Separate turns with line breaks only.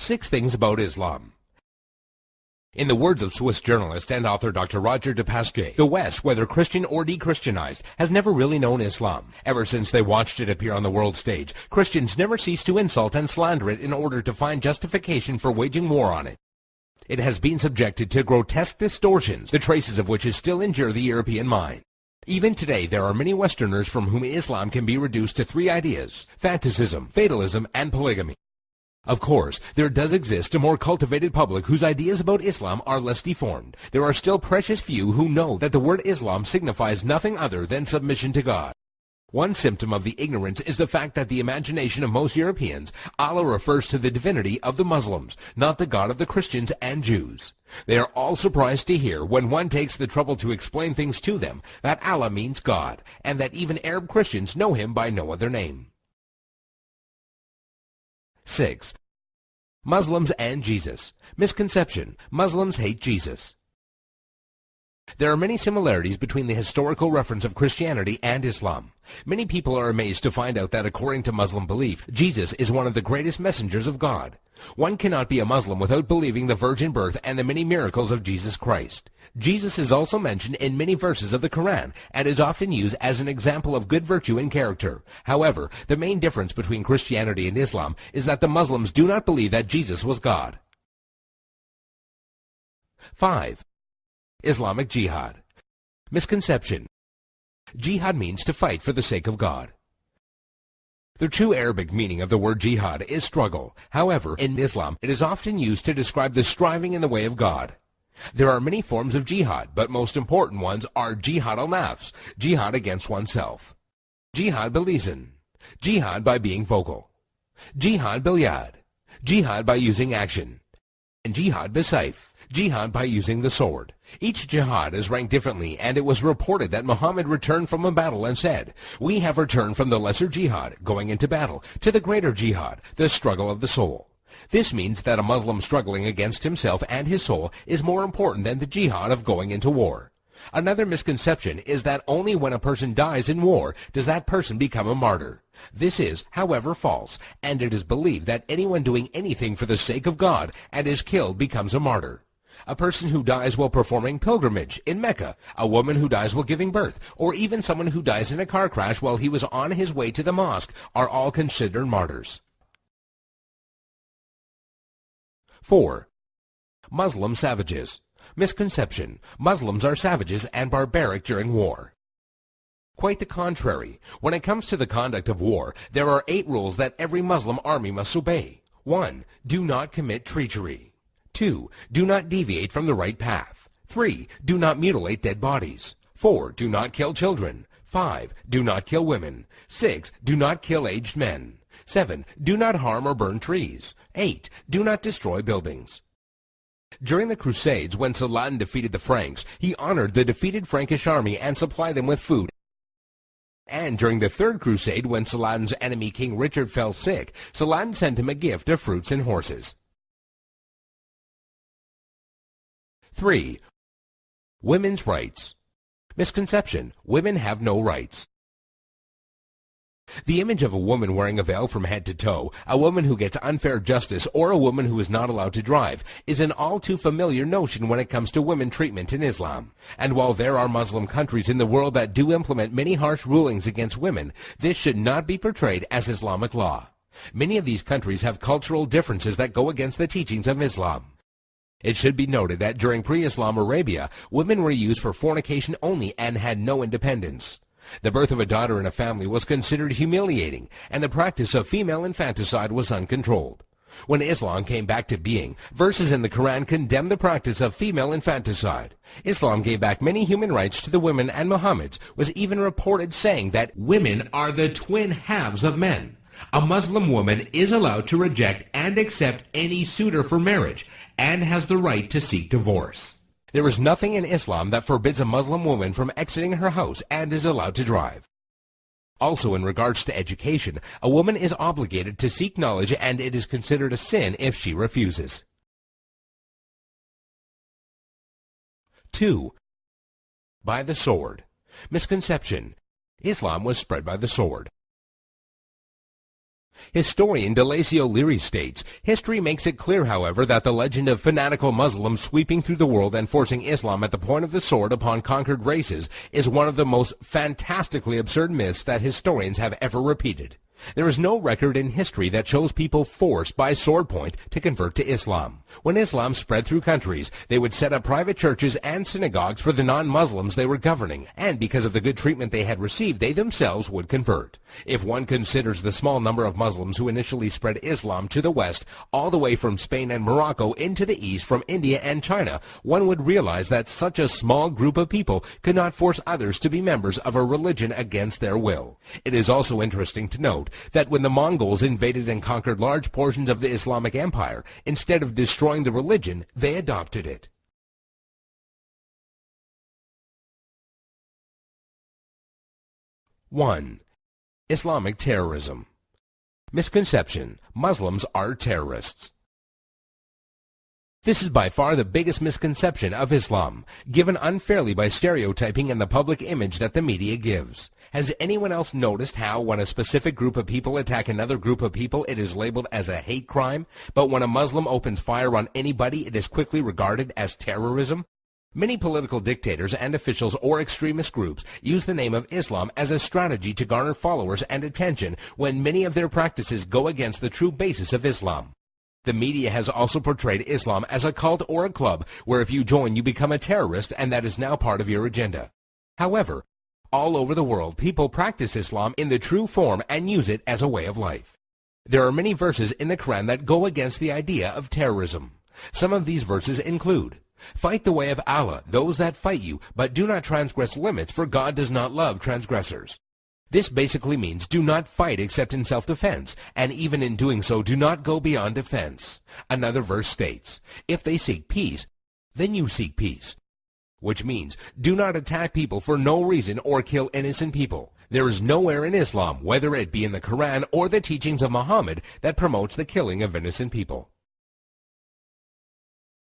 6 Things About Islam. In the words of Swiss journalist and author Dr. Roger de Pasquier, the West, whether Christian or de-Christianized, has never really known Islam. Ever since they watched it appear on the world stage, Christians never ceased to insult and slander it in order to find justification for waging war on it. It has been subjected to grotesque distortions, the traces of which still injure the European mind. Even today, there are many Westerners from whom Islam can be reduced to 3 ideas: fanaticism, fatalism, and polygamy. Of course, there does exist a more cultivated public whose ideas about Islam are less deformed. There are still precious few who know that the word Islam signifies nothing other than submission to God. One symptom of the ignorance is the fact that the imagination of most Europeans, Allah refers to the divinity of the Muslims, not the God of the Christians and Jews. They are all surprised to hear, when one takes the trouble to explain things to them, that Allah means God, and that even Arab Christians know him by no other name. 6. Muslims and Jesus. Misconception: Muslims hate Jesus. There are many similarities between the historical reference of Christianity and Islam. Many people are amazed to find out that according to Muslim belief, Jesus is one of the greatest messengers of God. One cannot be a Muslim without believing the virgin birth and the many miracles of Jesus Christ. Jesus is also mentioned in many verses of the Quran and is often used as an example of good virtue and character. However, the main difference between Christianity and Islam is that the Muslims do not believe that Jesus was God. 5. Islamic Jihad. Misconception: Jihad means to fight for the sake of God. The true Arabic meaning of the word jihad is struggle. However, in Islam, it is often used to describe the striving in the way of God. There are many forms of jihad, but most important ones are jihad al-nafs, jihad against oneself, jihad bil-lisan, jihad by being vocal, jihad bil-yad, jihad by using action, and jihad bis-sayf, jihad by using the sword. Each jihad is ranked differently, and it was reported that Muhammad returned from a battle and said, "We have returned from the lesser jihad, going into battle, to the greater jihad, the struggle of the soul." This means that a Muslim struggling against himself and his soul is more important than the jihad of going into war. Another misconception is that only when a person dies in war does that person become a martyr. This is, however, false, and it is believed that anyone doing anything for the sake of God and is killed becomes a martyr. A person who dies while performing pilgrimage in Mecca, a woman who dies while giving birth, or even someone who dies in a car crash while he was on his way to the mosque are all considered martyrs. 4. Muslim savages. Misconception: Muslims are savages and barbaric during war. Quite the contrary. When it comes to the conduct of war, there are 8 rules that every Muslim army must obey. 1. Do not commit treachery. 2. Do not deviate from the right path. 3. Do not mutilate dead bodies. 4. Do not kill children. 5. Do not kill women. 6. Do not kill aged men. 7. Do not harm or burn trees. 8. Do not destroy buildings. During the Crusades, when Saladin defeated the Franks, he honored the defeated Frankish army and supplied them with food. And during the Third Crusade, when Saladin's enemy King Richard fell sick, Saladin sent him a gift of fruits and horses. 3. Women's rights. Misconception: Women have no rights. The image of a woman wearing a veil from head to toe, a woman who gets unfair justice, or a woman who is not allowed to drive is an all too familiar notion when it comes to women treatment in Islam. And while there are Muslim countries in the world that do implement many harsh rulings against women, this should not be portrayed as Islamic law. Many of these countries have cultural differences that go against the teachings of Islam. It should be noted that during pre-Islam Arabia, women were used for fornication only and had no independence. The birth of a daughter in a family was considered humiliating, and the practice of female infanticide was uncontrolled. When Islam came back to being, verses in the Quran condemned the practice of female infanticide. Islam gave back many human rights to the women, and Muhammad was even reported saying that women are the twin halves of men. A Muslim woman is allowed to reject and accept any suitor for marriage and has the right to seek divorce. There is nothing in Islam that forbids a Muslim woman from exiting her house and is allowed to drive. Also, in regards to education, a woman is obligated to seek knowledge, and it is considered a sin if she refuses. 2. By the sword. Misconception: Islam was spread by the sword. Historian Delasio Leary states, history makes it clear, however, that the legend of fanatical Muslims sweeping through the world and forcing Islam at the point of the sword upon conquered races is one of the most fantastically absurd myths that historians have ever repeated. There is no record in history that shows people forced by sword point to convert to Islam. When Islam spread through countries, they would set up private churches and synagogues for the non-Muslims they were governing, and because of the good treatment they had received, they themselves would convert. If one considers the small number of Muslims who initially spread Islam to the west, all the way from Spain and Morocco into the east from India and China, one would realize that such a small group of people could not force others to be members of a religion against their will. It is also interesting to note that when the Mongols invaded and conquered large portions of the Islamic Empire, instead of destroying the religion, they adopted it. One. Islamic terrorism. Misconception: Muslims are terrorists. This is by far the biggest misconception of Islam, given unfairly by stereotyping and the public image that the media gives. Has anyone else noticed how when a specific group of people attack another group of people, it is labeled as a hate crime, but when a Muslim opens fire on anybody, it is quickly regarded as terrorism? Many political dictators and officials or extremist groups use the name of Islam as a strategy to garner followers and attention when many of their practices go against the true basis of Islam. The media has also portrayed Islam as a cult or a club where if you join you become a terrorist, and that is now part of your agenda. However, all over the world people practice Islam in the true form and use it as a way of life. There are many verses in the Quran that go against the idea of terrorism. Some of these verses include, "Fight the way of Allah, those that fight you, but do not transgress limits, for God does not love transgressors." This basically means do not fight except in self-defense, and even in doing so, do not go beyond defense. Another verse states, "If they seek peace, then you seek peace," which means do not attack people for no reason or kill innocent people. There is nowhere in Islam, whether it be in the Quran or the teachings of Muhammad, that promotes the killing of innocent people.